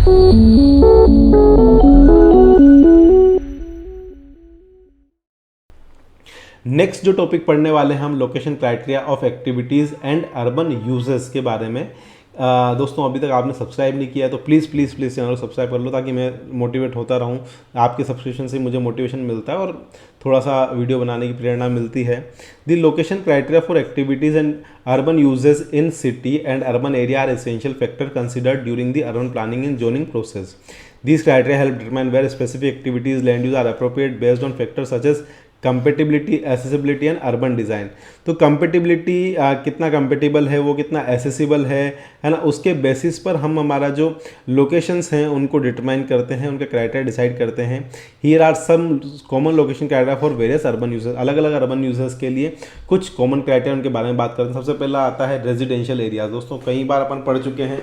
Next जो topic पढ़ने वाले हैं हम, location criteria of activities and urban uses के बारे में। दोस्तों अभी तक आपने सब्सक्राइब नहीं किया है तो प्लीज़ प्लीज़ प्लीज़ चैनल को सब्सक्राइब कर लो, ताकि मैं मोटिवेट होता रहूं। आपके सब्सक्रिप्शन से मुझे मोटिवेशन मिलता है और थोड़ा सा वीडियो बनाने की प्रेरणा मिलती है। The location criteria for activities and urban uses in city and urban area are essential factor considered during the urban planning and zoning process. These criteria help determine where specific activities, land use are appropriate based on factors such as compatibility, accessibility and urban design. तो compatibility कितना compatible है, वो कितना accessible है ना, उसके basis पर हम हमारा जो लोकेशंस हैं उनको डिटरमाइन करते हैं, उनके क्राइटेरिया डिसाइड करते हैं। Here are some common location criteria for various urban users. अलग अलग अर्बन यूजर्स के लिए कुछ कॉमन क्राइटेरिया उनके बारे में बात करते हैं। सबसे पहला आता है रेजिडेंशियल एरियाज। दोस्तों कई बार अपन पढ़ चुके हैं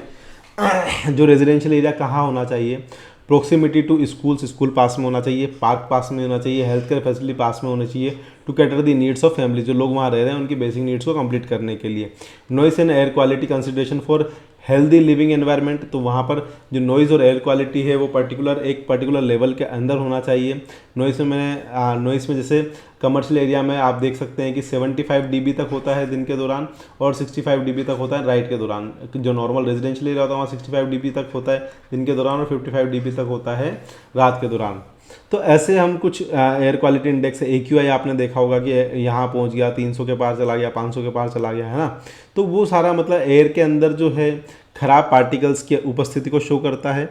जो रेजिडेंशियल एरिया कहाँ होना चाहिए। प्रोक्सिमिटी टू स्कूल्स, स्कूल पास में होना चाहिए, पार्क पास में होना चाहिए, हेल्थ केयर फैसिलिटी पास में होना चाहिए, to cater the needs of family, जो लोग वहाँ रह रहे हैं उनकी बेसिक नीड्स को कंप्लीट करने के लिए। Noise and air quality consideration for healthy living environment, तो वहाँ पर जो नॉइज़ और एयर क्वालिटी है वो एक पर्टिकुलर लेवल के अंदर होना चाहिए। नॉइस में जैसे कमर्शियल एरिया में आप देख सकते हैं कि 75 dB तक होता है दिन के दौरान और 65 dB तक होता है रात के दौरान। जो नॉर्मल रेजिडेंशियल एरिया होता है वहाँ 65 dB तक होता है दिन के दौरान और 55 dB तक होता है रात के दौरान। तो ऐसे हम कुछ एयर क्वालिटी इंडेक्स AQI आपने देखा होगा कि यहाँ पहुँच गया, 300 के पार चला गया, 500 के पार चला गया, है ना। तो वो सारा मतलब एयर के अंदर जो है खराब पार्टिकल्स की उपस्थिति को शो करता है।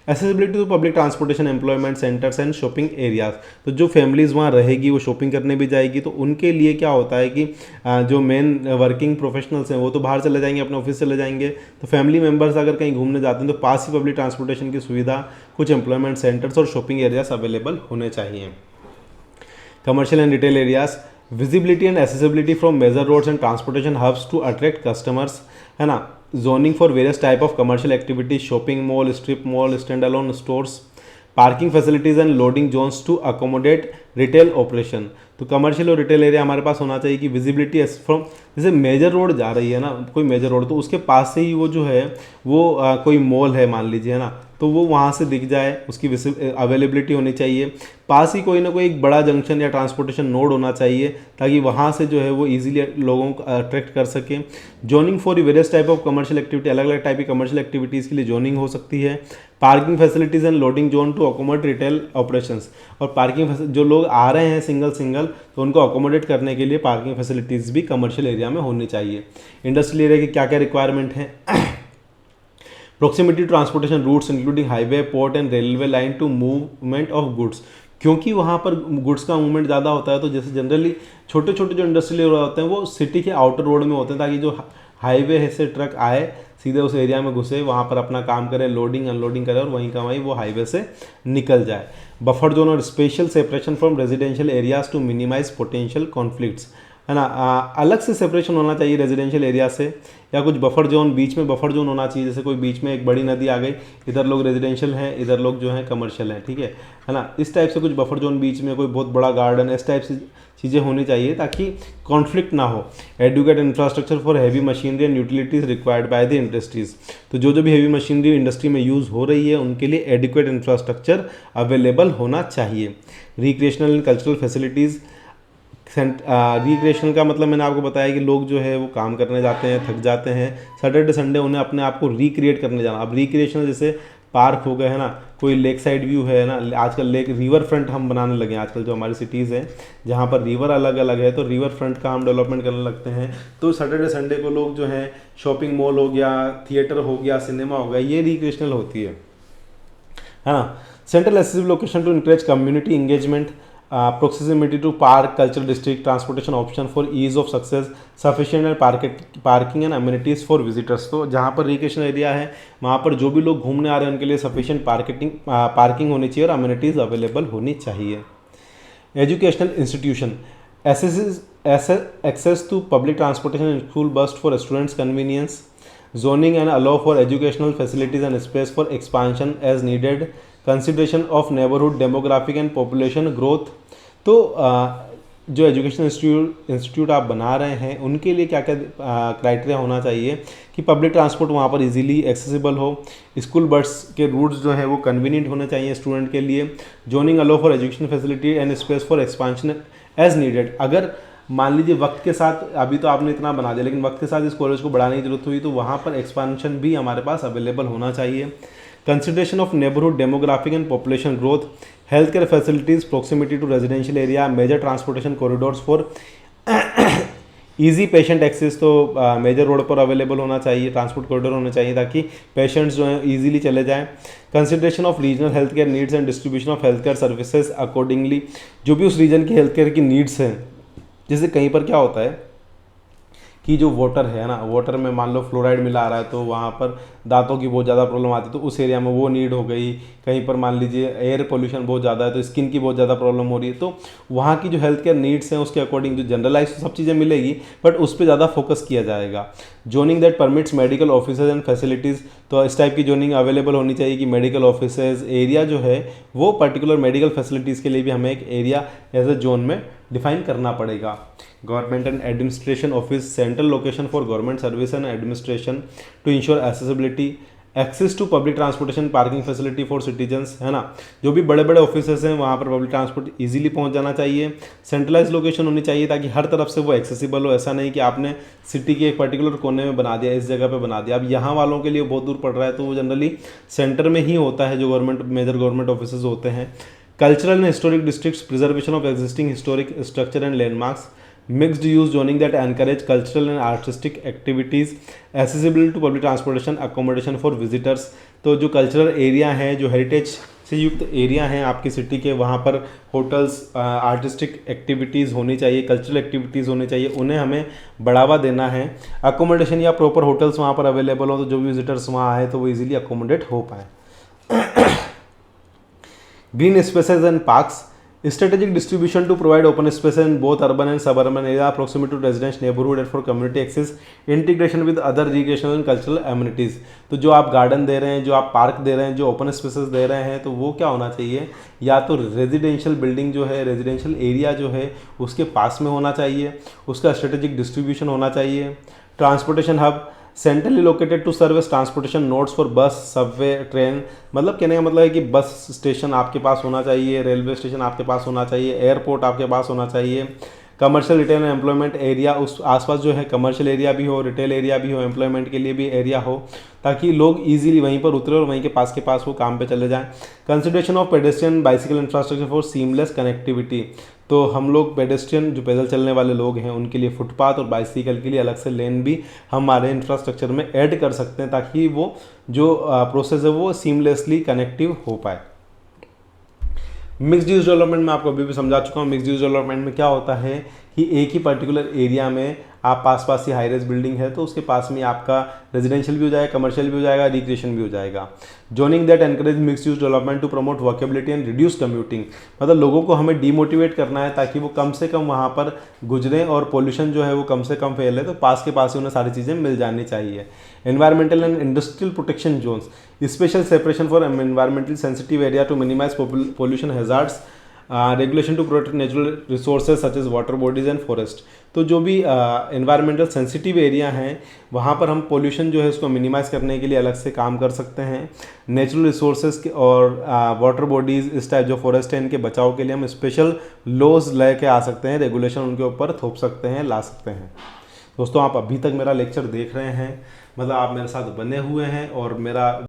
Accessibility to public transportation, employment centres and shopping areas, तो जो फैमिलीज़ वहाँ रहेगी वो शॉपिंग करने भी जाएगी, तो उनके लिए क्या होता है कि जो मेन वर्किंग प्रोफेशनल्स हैं वो तो बाहर चले जाएंगे, अपने ऑफिस चले जाएंगे। तो फैमिली मेम्बर्स अगर कहीं घूमने जाते हैं तो पास ही पब्लिक ट्रांसपोर्टेशन की सुविधा, कुछ एम्प्लॉयमेंट सेंटर्स और शॉपिंग एरियाज अवेलेबल होने चाहिए। Commercial and retail areas, visibility and accessibility from major roads and transportation hubs to attract customers, है ना। Zoning for various type of commercial activities, shopping mall, strip mall, stand alone stores, parking facilities and loading zones to accommodate retail operation. तो commercial और retail area हमारे पास होना चाहिए कि visibility from, जैसे मेजर रोड जा रही है ना कोई मेजर रोड, तो उसके पास से ही वो जो है वो कोई मॉल है मान लीजिए, है ना, तो वो वहाँ से दिख जाए, उसकी अवेलेबिलिटी होनी चाहिए। पास ही कोई ना कोई एक बड़ा जंक्शन या ट्रांसपोर्टेशन नोड होना चाहिए ताकि वहाँ से जो है वो इजीली लोगों को अट्रैक्ट कर सके। Zoning for various type of commercial activity, अलग अलग टाइप की कमर्शियल एक्टिविटीज़ के लिए जोनिंग हो सकती है। Parking facilities and loading zone to accommodate retail operations, और पार्किंग जो लोग आ रहे हैं सिंगल तो उनको अकोमोडेट करने के लिए पार्किंग फैसिलिटीज़ भी कमर्शियल एरिया में होनी चाहिए। इंडस्ट्रियल एरिया की क्या क्या रिक्वायरमेंट है। Proximity transportation routes including highway, port and railway line to movement of goods, क्योंकि वहाँ पर गुड्स का मूवमेंट ज़्यादा होता है। तो जैसे जनरली छोटे छोटे जो इंडस्ट्रियल एरिया होते हैं वो सिटी के आउटर रोड में होते हैं, ताकि जो हाईवे से ट्रक आए सीधे उस एरिया में घुसे, वहाँ पर अपना काम करे, लोडिंग अनलोडिंग करे और वहीं का वहीं वो हाईवे से निकल जाए। बफर जोन और special separation from residential areas to minimise potential conflicts, है ना। अलग से सेपरेशन होना चाहिए रेजिडेंशियल एरिया से, या कुछ बफर जोन, बीच में बफर जोन होना चाहिए। जैसे कोई बीच में एक बड़ी नदी आ गई, इधर लोग रेजिडेंशियल हैं, इधर लोग जो हैं कमर्शियल हैं, ठीक है ना। इस टाइप से कुछ बफर जोन, बीच में कोई बहुत बड़ा गार्डन, इस टाइप से चीज़ें होनी चाहिए ताकि कॉन्फ्लिक्ट ना हो। Adequate infrastructure for heavy machinery and utilities required by the industries, तो जो भी हैवी मशीनरी इंडस्ट्री में यूज़ हो रही है उनके लिए एडुकेट इंफ्रास्ट्रक्चर अवेलेबल होना चाहिए। Recreational and cultural facilities, recreational का मतलब मैंने आपको बताया कि लोग जो है वो काम करने जाते हैं, थक जाते हैं, सैटरडे संडे उन्हें अपने आप को रिक्रिएट करने जाना। अब रिक्रिएशनल जैसे पार्क हो गए, है ना, कोई लेक साइड व्यू है ना, आजकल लेक रिवर फ्रंट हम बनाने लगे हैं। आजकल जो हमारी सिटीज़ हैं जहाँ पर रिवर अलग अलग है तो रिवर फ्रंट का हम डेवलपमेंट करने लगते हैं। तो सैटरडे संडे को लोग जो है शॉपिंग मॉल हो गया, थिएटर हो गया, सिनेमा हो गया, ये रिक्रिएशनल होती है ना। Central accessible location to encourage community engagement, proximity to park, cultural district, transportation option for ease of success, sufficient and parking and amenities for visitors। तो जहाँ पर रिक्रिएशनल एरिया है वहाँ पर जो भी लोग घूमने आ रहे हैं उनके लिए सफिशिएंट पार्किंग होनी चाहिए और अम्यूनिटीज़ अवेलेबल होनी चाहिए। Educational institution, access to public transportation and school bus for students convenience, zoning and allow for educational facilities and space for expansion as needed, consideration of neighborhood demographic and population growth। तो जो education institute आप बना रहे हैं उनके लिए क्या क्या क्राइटेरिया होना चाहिए कि पब्लिक ट्रांसपोर्ट वहाँ पर इजीली एक्सेसिबल हो, स्कूल बस के रूट्स जो है वो कन्वीनियंट होने चाहिए स्टूडेंट के लिए, zoning allow for education facility and space for expansion as needed. अगर मान लीजिए वक्त के साथ, अभी तो आपने इतना बना दिया, लेकिन वक्त के साथ इस कॉलेज को बढ़ाने की जरूरत हुई तो वहाँ पर एक्सपांशन भी हमारे पास अवेलेबल होना चाहिए। Consideration of neighbourhood demographic and population growth, health care facilities, proximity to residential area, major transportation corridors for easy patient access, तो मेजर रोड पर अवेलेबल होना चाहिए, ट्रांसपोर्ट कॉरिडोर होने चाहिए ताकि पेशेंट्स जो हैं ईजिली चले जाएं। Consideration of regional health care needs and distribution of health care services accordingly, जो भी उस रीजन की हेल्थ केयर की नीड्स हैं, जैसे कहीं पर क्या होता है कि जो वाटर है ना, वाटर में मान लो फ्लोराइड मिला आ रहा है तो वहाँ पर दांतों की बहुत ज़्यादा प्रॉब्लम आती है, तो उस एरिया में वो नीड हो गई। कहीं पर मान लीजिए एयर पोल्यूशन बहुत ज़्यादा है तो स्किन की बहुत ज़्यादा प्रॉब्लम हो रही है, तो वहाँ की जो हेल्थ केयर नीड्स हैं उसके अकॉर्डिंग जो जनरलाइज सब चीज़ें मिलेगी, बट उस पर ज़्यादा फोकस किया जाएगा। Zoning that permits medical offices and facilities, तो इस टाइप की जोनिंग अवेलेबल होनी चाहिए कि मेडिकल ऑफिसेज एरिया जो है वो पर्टिकुलर मेडिकल फैसिलिटीज़ के लिए भी हमें एक एरिया एज ए जोन में डिफाइन करना पड़ेगा। Government and administration office, central location for government service and administration to ensure accessibility, access to public transportation, parking facility for citizens, है ना। जो भी बड़े बड़े ऑफिसेस हैं वहाँ पर पब्लिक ट्रांसपोर्ट इजीली पहुँच जाना चाहिए। सेंट्रलाइज लोकेशन होनी चाहिए ताकि हर तरफ से वो एक्सेसिबल हो, ऐसा नहीं कि आपने सिटी के एक पर्टिकुलर कोने में बना दिया, इस जगह पे बना दिया, अब यहाँ वालों के लिए बहुत दूर पड़ रहा है तो वो जनरली सेंटर में ही होता है जो गवर्नमेंट मेजर गवर्नमेंट ऑफिसेज होते हैं। Cultural and historic districts, preservation of existing historic structure and landmarks, mixed use zoning that encourage cultural and artistic activities, accessible to public transportation, accommodation for visitors, तो जो cultural area हैं, जो heritage से युक्त area हैं आपकी city के, वहाँ पर होटल्स, आर्टिस्टिक एक्टिविटीज़ होनी चाहिए, कल्चरल एक्टिविटीज़ होनी चाहिए, उन्हें हमें बढ़ावा देना है। अकोमोडेशन या प्रॉपर होटल्स वहाँ पर अवेलेबल हो तो जो भी विजिटर्स वहाँ आए तो वो इजीली अकोमोडेट हो पाए। Green spaces and parks, strategic distribution to provide open spaces in both urban and suburban area, proximity to residence neighborhood and for community access, integration with other recreational and cultural amenities। तो जो आप garden दे रहे हैं, जो आप park दे रहे हैं, जो ओपन स्पेसेस दे रहे हैं, तो वो क्या होना चाहिए, या तो रेजिडेंशियल बिल्डिंग जो है, रेजिडेंशियल एरिया जो है उसके पास में होना चाहिए, उसका स्ट्रेटेजिक डिस्ट्रीब्यूशन होना चाहिए। Transportation hub, centrally located to service transportation nodes for bus, subway, train, मतलब कहने का मतलब है कि बस स्टेशन आपके पास होना चाहिए, रेलवे स्टेशन आपके पास होना चाहिए, एयरपोर्ट आपके पास होना चाहिए। Commercial, retail and employment area, उस आसपास जो है कमर्शियल एरिया भी हो, रिटेल एरिया भी हो, एम्प्लॉयमेंट के लिए भी एरिया हो, ताकि लोग इजीली वहीं पर उतरे और वहीं के पास वो काम पे चले जाएं। Consideration of pedestrian bicycle infrastructure for seamless connectivity, तो हम लोग पेडेस्ट्रियन जो पैदल चलने वाले लोग हैं उनके लिए फुटपाथ और बाइसिकल के लिए अलग से लेन भी हमारे इंफ्रास्ट्रक्चर में ऐड कर सकते हैं ताकि वो जो प्रोसेस है वो सीमलेसली कनेक्टिव हो पाए। मिक्स्ड यूज डेवलपमेंट में आपको अभी भी समझा चुका हूँ। मिक्स्ड यूज डेवलपमेंट में क्या होता है कि एक ही पर्टिकुलर एरिया में आप पास ही हाई रेज बिल्डिंग है तो उसके पास में आपका रेजिडेंशियल भी हो जाएगा, कमर्शियल भी हो जाएगा, रिक्रिएशन भी हो जाएगा। Zoning that encourage mixed use development to promote walkability and reduce commuting, मतलब लोगों को हमें डीमोटिवेट करना है ताकि वो कम से कम वहाँ पर गुजरें और पोल्यूशन जो है वो कम से कम फैले, तो पास ही उन्हें सारी चीज़ें मिल जानी चाहिए। Environmental and industrial protection zones, special separation for environmentally sensitive area to minimise pollution hazards, regulation to protect natural resources such as water bodies and forest, तो जो भी एनवायरमेंटल सेंसिटिव एरिया हैं वहाँ पर हम पोल्यूशन जो है उसको मिनिमाइज़ करने के लिए अलग से काम कर सकते हैं। नेचुरल रिसोर्सेज के और वाटर बॉडीज़ इस टाइप जो फॉरेस्ट है इनके बचाव के लिए हम स्पेशल लॉज लेके आ सकते हैं, रेगुलेशन उनके ऊपर थोप सकते हैं, ला सकते हैं। दोस्तों आप अभी तक मेरा लेक्चर देख रहे हैं, मतलब आप मेरे साथ बने हुए हैं और मेरा